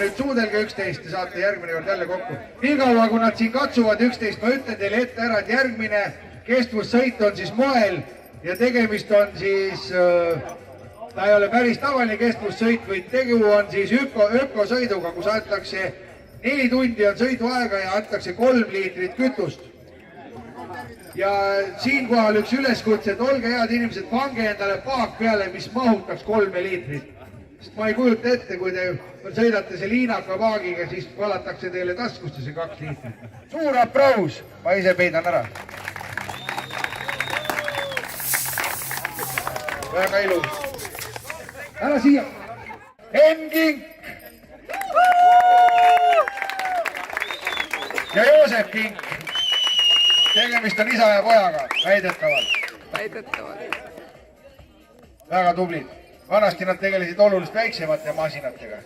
nüüd suudelge 11 ja saate järgmine kord jälle kokku. Nii kaua, kui nad siin katsuvad 11, ma ütlen teile ette ära, et järgmine kestvussõit on siis moel ja tegemist on siis, ta ei ole päris tavaline kestvussõit, vaid tegu on siis ökosõiduga, kus antakse 4 tundi on sõiduaega ja antakse 3 liitrit kütust. Ja siinkohal üks üleskutse, et olge head inimesed, pange endale paak peale, mis mahutaks 3 liitrit. Sest ma ei kujuta ette, kui te sõidate see liinaka paagiga, siis valatakse teile taskusse see 2 liitrit. Suur aplaus, ma ise peidan ära. Väga ilus. Ära siia. Henn Kink. Ja Joosep Kink. Tegemist on isa ja pojaga, väidetavalt. Väga tublid. Vanasti nad tegelesid oluliselt väiksemate masinatega.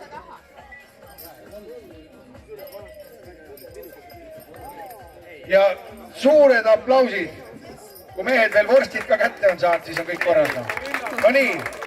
Ja suured aplausid. Kui mehed veel vorstid ka kätte on saanud, siis on kõik korras. No nii.